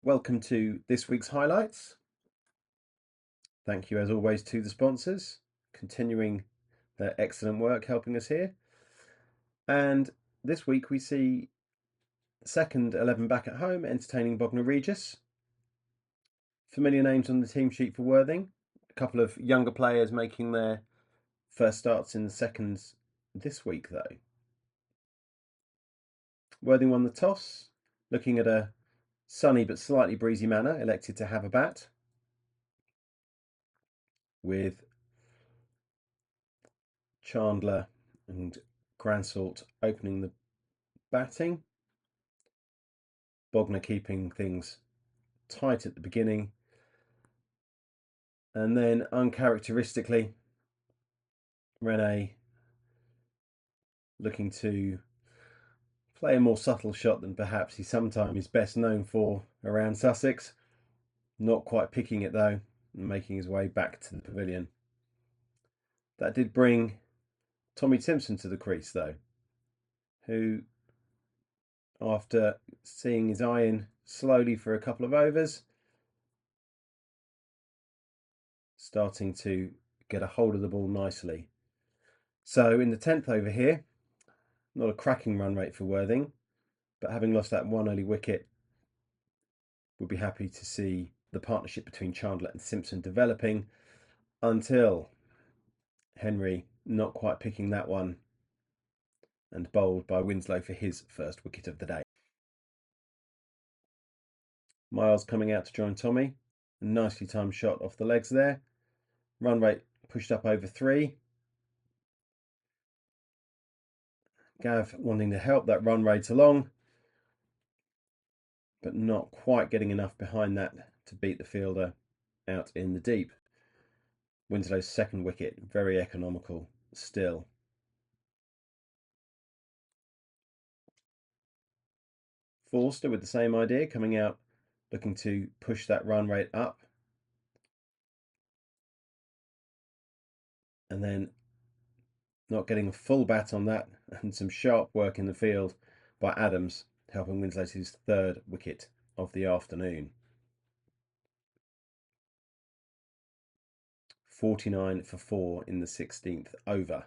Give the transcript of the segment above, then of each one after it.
welcome to this week's highlights. Thank you as always to the sponsors, continuing their excellent work helping us here. And this week we see second 11 back at home, entertaining Bognor Regis. Familiar names on the team sheet for Worthing. A couple of younger players making their first starts in the seconds this week though. Worthing won the toss, looking at a sunny but slightly breezy manner, elected to have a bat, with Chandler and Gransalt opening the batting. Bognor keeping things tight at the beginning, and then uncharacteristically Rene looking to play a more subtle shot than perhaps he sometimes is best known for around Sussex, not quite picking it though and making his way back to the pavilion. That did bring Tommy Simpson to the crease though, who, after seeing his eye in slowly for a couple of overs, starting to get a hold of the ball nicely. So in the 10th over here, not a cracking run rate for Worthing, but having lost that one early wicket, we'll be happy to see the partnership between Chandler and Simpson developing until Henry not quite picking that one and bowled by Winslow for his first wicket of the day. Miles coming out to join Tommy. A nicely timed shot off the legs there. Run rate pushed up over 3. Gav wanting to help that run rate along, but not quite getting enough behind that to beat the fielder out in the deep. Winslow's second wicket, very economical still. Forster with the same idea, coming out looking to push that run rate up. And then not getting a full bat on that, and some sharp work in the field by Adams, helping Winslow to his third wicket of the afternoon. 49 for 4 in the 16th over.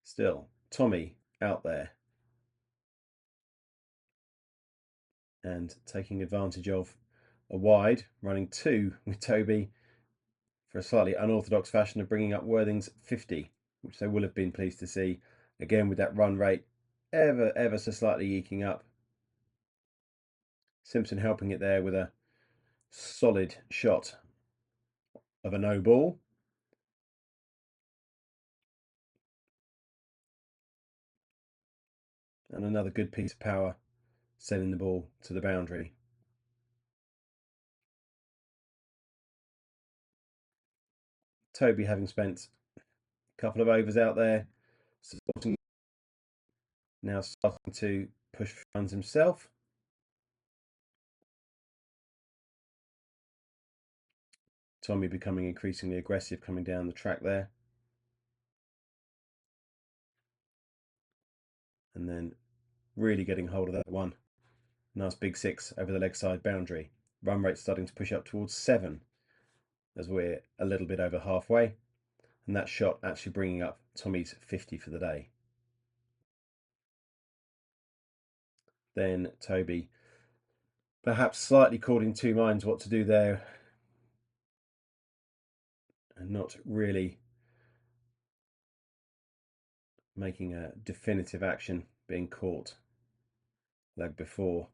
Still, Tommy out there and taking advantage of a wide, running 2 with Toby for a slightly unorthodox fashion of bringing up Worthing's 50, which they will have been pleased to see, again with that run rate ever so slightly eking up. Simpson helping it there with a solid shot of a no ball. And another good piece of power sending the ball to the boundary. Toby having spent a couple of overs out there, supporting, now starting to push for runs himself. Tommy becoming increasingly aggressive coming down the track there. And then really getting hold of that one. Nice big 6 over the leg side boundary. Run rate starting to push up towards 7 as we're a little bit over halfway. And that shot actually bringing up Tommy's 50 for the day. Then Toby, perhaps slightly caught in two minds what to do there, and not really making a definitive action, being caught leg before.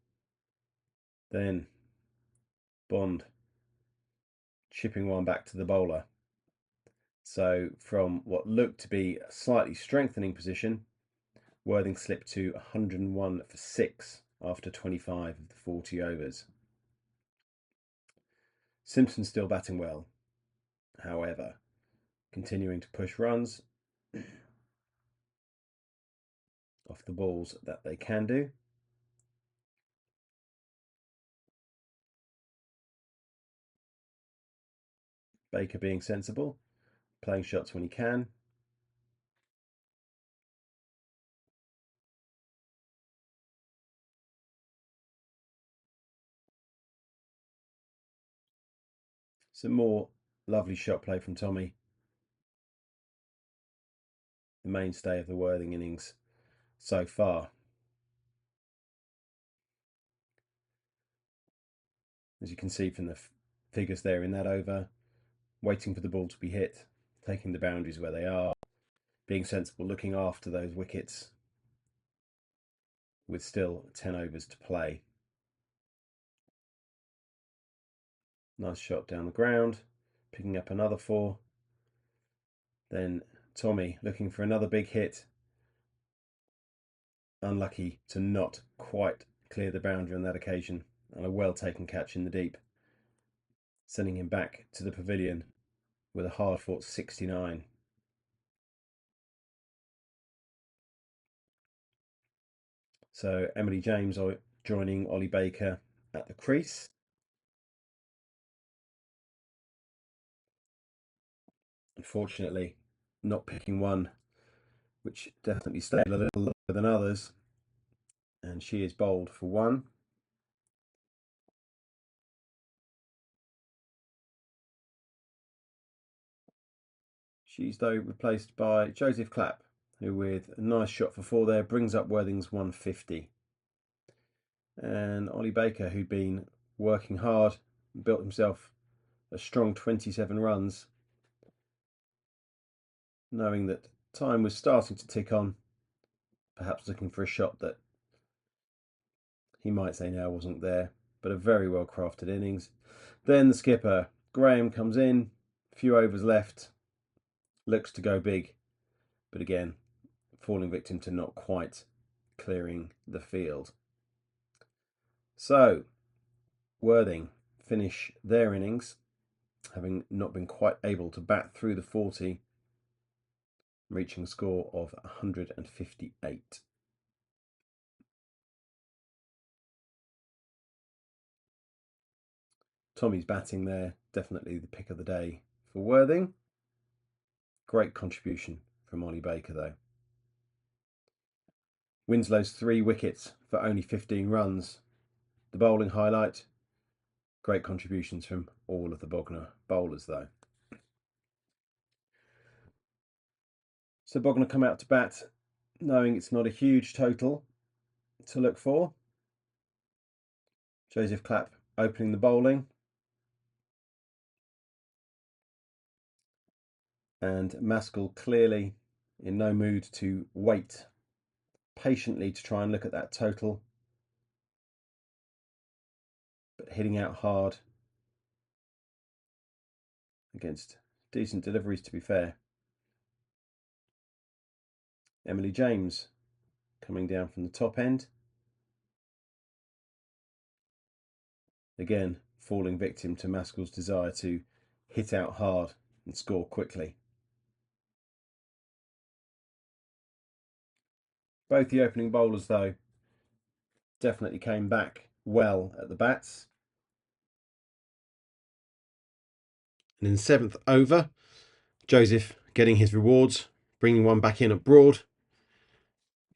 Then Bond chipping one back to the bowler. So from what looked to be a slightly strengthening position, Worthing slipped to 101 for 6 after 25 of the 40 overs. Simpson still batting well, however, continuing to push runs off the balls that they can do. Baker being sensible, playing shots when he can. Some more lovely shot play from Tommy, the mainstay of the Worthing innings so far. As you can see from the figures there in that over, waiting for the ball to be hit, taking the boundaries where they are, being sensible, looking after those wickets with still 10 overs to play. Nice shot down the ground, picking up another 4. Then Tommy looking for another big hit. Unlucky to not quite clear the boundary on that occasion, and a well taken catch in the deep, sending him back to the pavilion with a hard fought 69. So Emily James joining Ollie Baker at the crease. Unfortunately, not picking one which definitely stayed a little longer than others, and she is bowled for 1. She's though replaced by Joseph Clapp, who with a nice shot for 4 there brings up Worthing's 150. And Ollie Baker, who'd been working hard, built himself a strong 27 runs, knowing that time was starting to tick on, perhaps looking for a shot that he might say now wasn't there, but a very well crafted innings. Then the skipper, Graham, comes in, a few overs left, looks to go big, but again, falling victim to not quite clearing the field. So, Worthing finish their innings, having not been quite able to bat through the 40, reaching a score of 158. Tommy's batting there, definitely the pick of the day for Worthing. Great contribution from Ollie Baker though. Winslow's 3 wickets for only 15 runs. The bowling highlight, great contributions from all of the Bognor bowlers though. So Bognor come out to bat knowing it's not a huge total to look for. Joseph Clapp opening the bowling. And Maskell clearly in no mood to wait patiently to try and look at that total, but hitting out hard against decent deliveries, to be fair. Emily James coming down from the top end, again falling victim to Maskell's desire to hit out hard and score quickly. Both the opening bowlers though definitely came back well at the bats. And in the 7th over, Joseph getting his rewards, bringing one back in at Broad,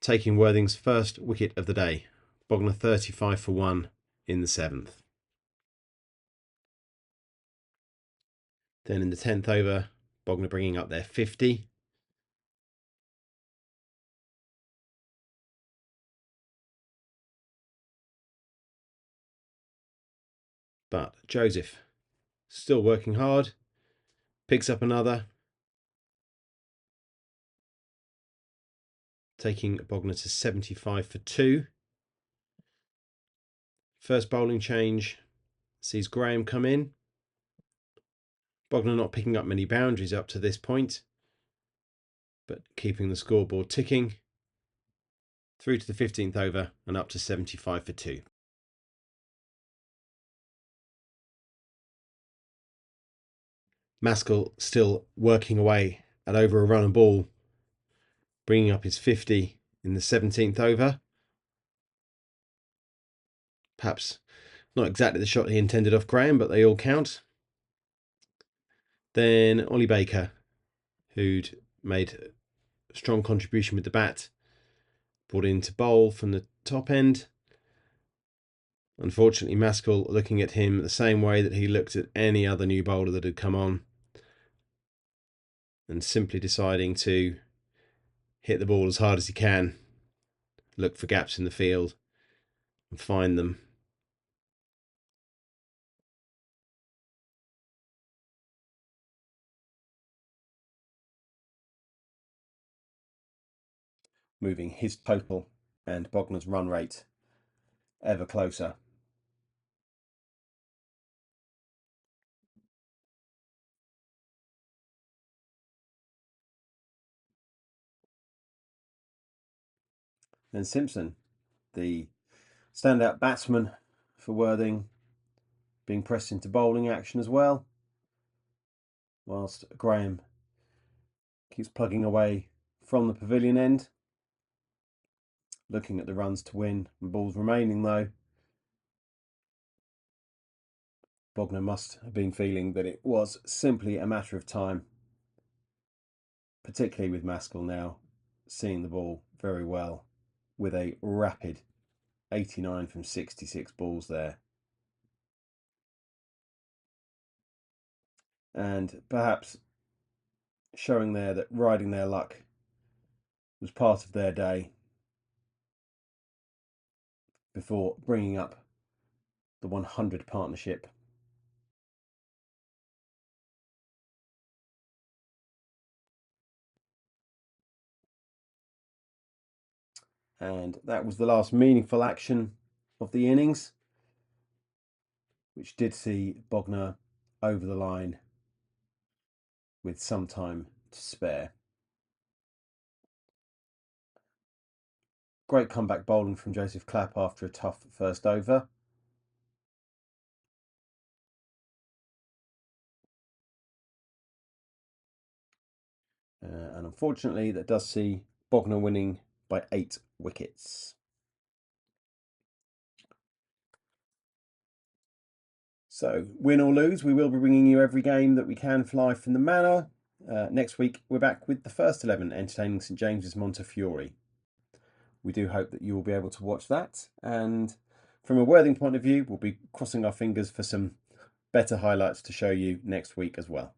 taking Worthing's first wicket of the day. Bognor 35 for 1 in the 7th. Then in the 10th over, Bognor bringing up their 50. But Joseph still working hard, picks up another, taking Bognor to 75 for 2. First bowling change sees Graham come in. Bognor not picking up many boundaries up to this point, but keeping the scoreboard ticking through to the 15th over and up to 75 for 2. Maskell still working away at over a run a ball, bringing up his 50 in the 17th over. Perhaps not exactly the shot he intended off Graham, but they all count. Then Ollie Baker, who'd made a strong contribution with the bat, brought in to bowl from the top end. Unfortunately, Maskell looking at him the same way that he looked at any other new bowler that had come on, and simply deciding to hit the ball as hard as he can, look for gaps in the field and find them. Moving his total and Bognor's run rate ever closer. And Simpson, the standout batsman for Worthing, being pressed into bowling action as well, whilst Graham keeps plugging away from the pavilion end, looking at the runs to win and balls remaining though. Bognor must have been feeling that it was simply a matter of time, particularly with Maskell now seeing the ball very well with a rapid 89 from 66 balls there. And perhaps showing there that riding their luck was part of their day before bringing up the 100 partnership. And that was the last meaningful action of the innings, which did see Bognor over the line with some time to spare. Great comeback bowling from Joseph Clapp after a tough first over. And unfortunately, that does see Bognor winning by 8 wickets. So, win or lose, we will be bringing you every game that we can fly from the Manor. Next week, we're back with the first 11 entertaining St James's Montefiore. We do hope that you will be able to watch that. And from a Worthing point of view, we'll be crossing our fingers for some better highlights to show you next week as well.